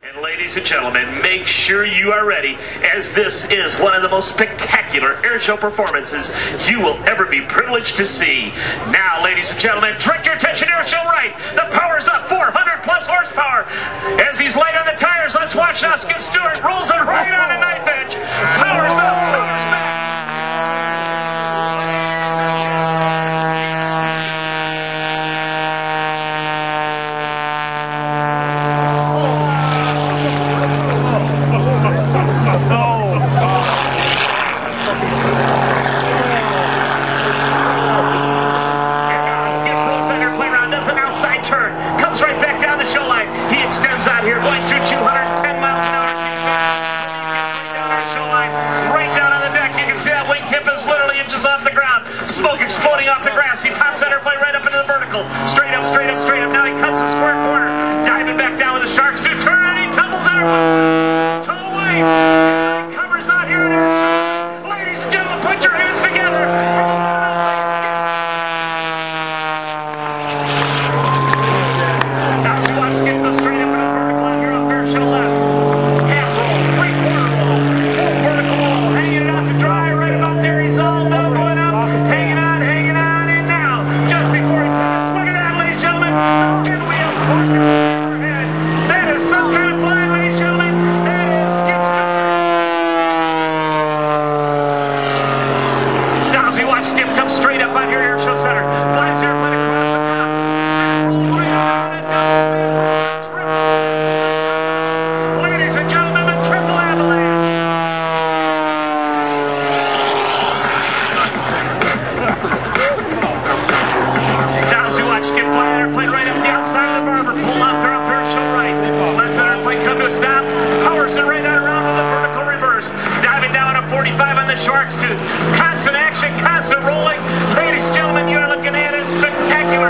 And ladies and gentlemen, make sure you are ready, as this is one of the most spectacular airshow performances you will ever be privileged to see. Now, ladies and gentlemen, direct your attention, airshow right. The power's up, 400 plus horsepower. As he's light on the tires, let's watch now. Skip Stewart rolls it right on the knife edge. Power's up, power's back. Off the ground, smoke exploding off the grass. He pops that airplane right up into the vertical. Straight up, straight up, straight up. Now he cuts a square corner. Diving back down with the Sharks to turn, and he tumbles out to the waist. And he covers out here in airshow. Ladies and gentlemen, put your hands together. Now you watch Skip go straight up into the vertical out here off airshow left. Half roll, three-quarter roll, full vertical roll, hanging it out to dry right about there. He's all done. That is some kind of flying, ladies and gentlemen. That is Skip Stewart. Now as we watch Skip come straight up out here at Airshow Center, flies the airplane across the top, rolls right on it, ladies and gentlemen, the triple avalanche. Now as we watch Skip fly that airplane right up the outside of the barber, pull out there up airshow right. Lets that airplane come to a stop, powers it right out around with a vertical reverse. Diving down at 45 on the Sharks tooth. Constant action, constant rolling. Ladies and gentlemen, you're looking at a spectacular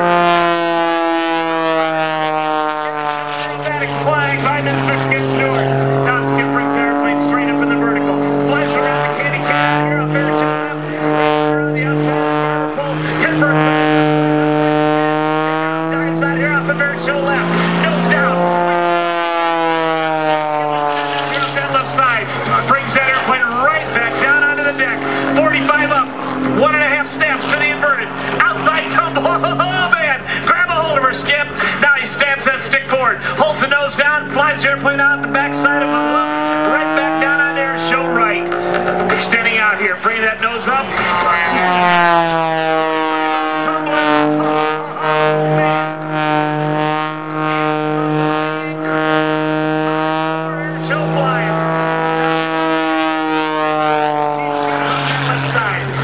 acrobatic flying by Mr. Skip Stewart. Now Skip brings the airplane straight up in the vertical. Flies around the candy can here up airshow left. Around the outside of the barber pole. Converts dives out here off of airshow left. Nose down. Here up that left side. Brings that airplane right back down onto the deck. 45 up. 1.5 steps to the inverted. Outside tumble. Oh, man. Grab a hold of her, Skip. Now he stamps that stick forward. Holds the nose down. Flies the airplane out the backside of the bluff. Right back down on airshow right. Extending out here. Bring that nose up.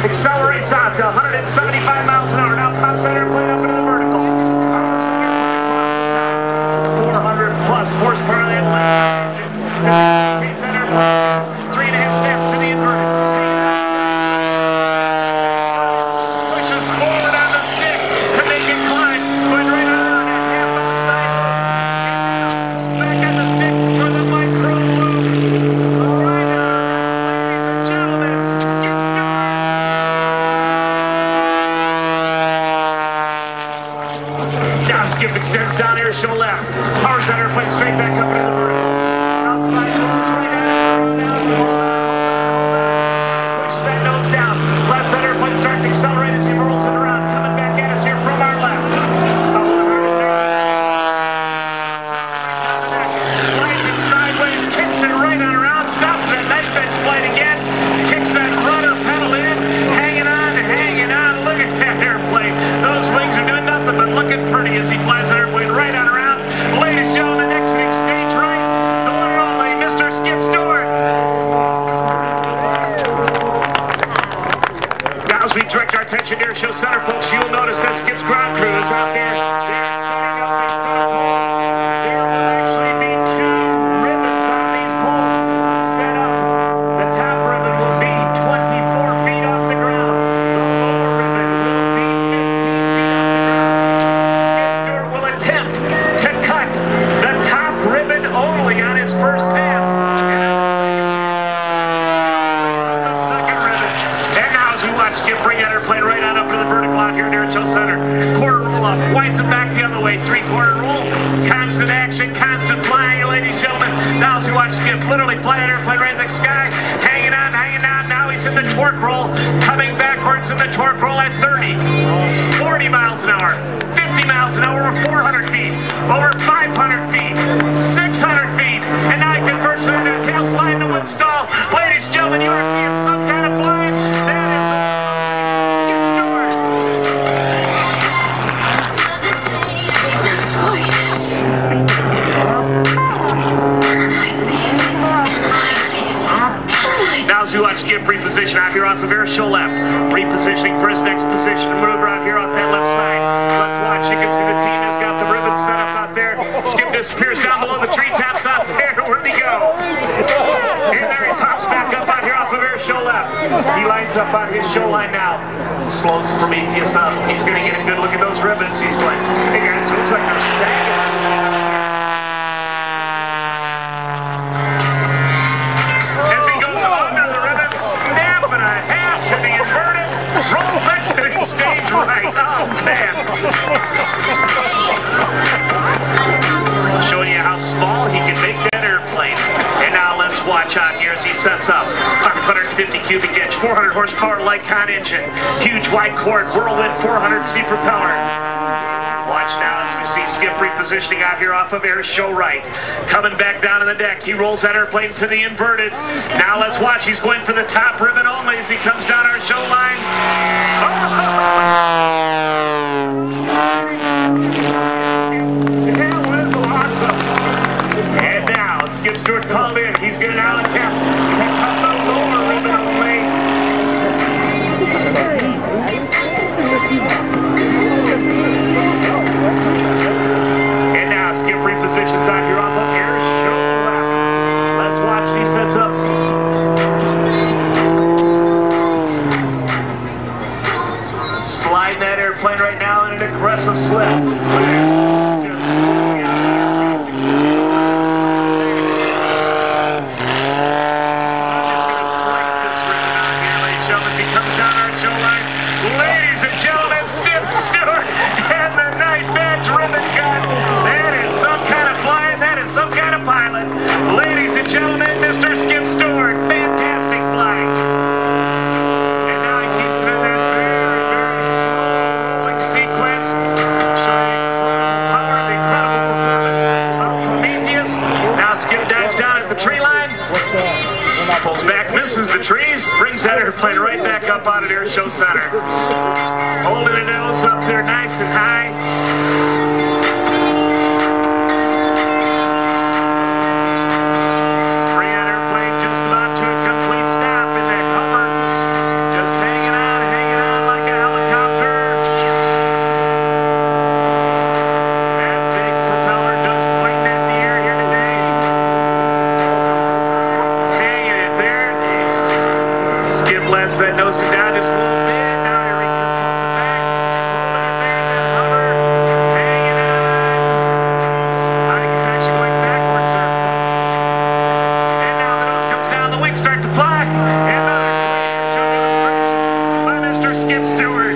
Accelerates out to 175 miles an hour. Now pops that airplane up into the vertical. 400 plus horsepower that engine. Speeds that airplane 3.5 steps to the inverted. Pushes forward on the stick to make it climb. Going right around that half on the side. Pulls back on the stick for the micro loop. Right now, ladies and gentlemen, Skip Stewart. Now Skip extends down airshow left. Powers that airplane straight back up into the vertical. Outside rolls right at it. Pushes that nose down. Lets that airplane start to accelerate as he rolls it around. Coming back at us here from our left. Slides it sideways. Kicks it right on around. Stops that knife edge flight again. Kicks that rudder pedal in. Hanging on, hanging on. Look at that airplane. Those wings are doing nothing but looking pretty as he flies that airplane right on around. Ladies and gentlemen, exiting stage right, the one and only Mr. Skip Stewart. Now as we direct our attention to Airshow Center, folks, you'll notice that Skip's ground crew is out there. They're setting up these center poles. There will actually be 2 ribbons on these poles set up. The top ribbon will be 24 feet off the ground. The lower ribbon will be 15 feet off the ground. Skip Stewart will attempt to cut the top ribbon only on his first pass. And the second ribbon. And now as we watch Skip bring that airplane right on up to the vertical out here at Airshow Center. out of the way. Three-quarter roll. Constant action, constant flying, ladies and gentlemen. Now as you watch Skip literally fly that airplane right in the sky. Hanging on, hanging on. Now he's in the torque roll. Coming backwards in the torque roll at 30. 40 miles an hour. 50 miles an hour over 400 feet. Over 500 feet. 600 feet. And now he converts it into a tail slide and a whip stall. Ladies and gentlemen, you are seeing some kind of flying. That is Skip Stewart. Now as we watch Skip reposition out here off of air show left. Repositioning for his next position and maneuver out here off that left side. Let's watch. You can see the team has got the ribbon set up out there. Skip disappears down below the treetops out there. Where'd he go? And there he pops back up out here off of air show left. He lines up on his show line now. Slows Prometheus up. He's going to get a good look at those ribbons. He's going, hey guys, looks like they're stacking. As he goes under the ribbon, snap and a half to the inverted. Rolls exiting stage right. Oh man. Showing you how small he can make that airplane. And now let's watch out here as he sets up. 550 cubic inch, 400 horsepower Lycon engine. Huge wide chord, whirlwind 400C propeller. Watch now as we see Skip repositioning out here off of air show right. Coming back down on the deck. He rolls that airplane to the inverted. Now let's watch. He's going for the top ribbon only as he comes down our show line. That was awesome. And now Skip Stewart called in. He's going to now attempt the lower ribbon only. And now Skip repositions out here off of air show left. Let's watch. He sets up. Sliding that airplane right now in an aggressive slip. Ladies and gentlemen, Skip Stewart and the night badge ribbon cut. That is some kind of flying. That is some kind of pilot. Ladies and gentlemen, Mr. Skip Stewart, fantastic flying. And now he keeps it in that very, very slow rolling sequence, showing the power of the incredible performance of Prometheus. Now Skip dives down at the tree line. Pulls back, misses the trees, brings that airplane right back up out of air show center. Holding the nose up there nice and high. Bring that airplane just about to a complete stop in that cover. Just hanging on like a helicopter. That big propeller just pointing at the air here today. Hanging it there. Skip lets that nose down just a little bit. Now he pulls it back. Holding it there in that hover. Hanging on. I think he's actually going backwards there, folks. And now the nose comes down. The wings start to fly. And another show demonstration by Mr. Skip Stewart.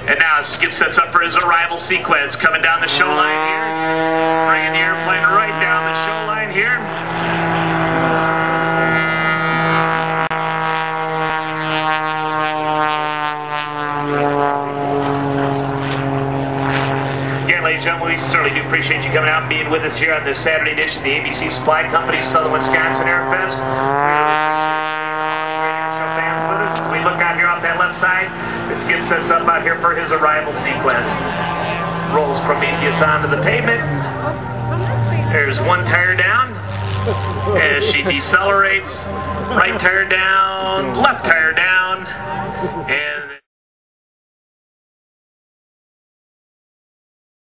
And now Skip sets up for his arrival sequence, coming down the show line here, bringing the airplane right down the show line here. Again, ladies and gentlemen, we certainly do appreciate you coming out and being with us here on this Saturday edition of the ABC Supply Company Southern Wisconsin AirFEST. As we look out here off that left side, the Skip sets up out here for his arrival sequence. Rolls Prometheus onto the pavement. There's one tire down. As she decelerates, right tire down, left tire down.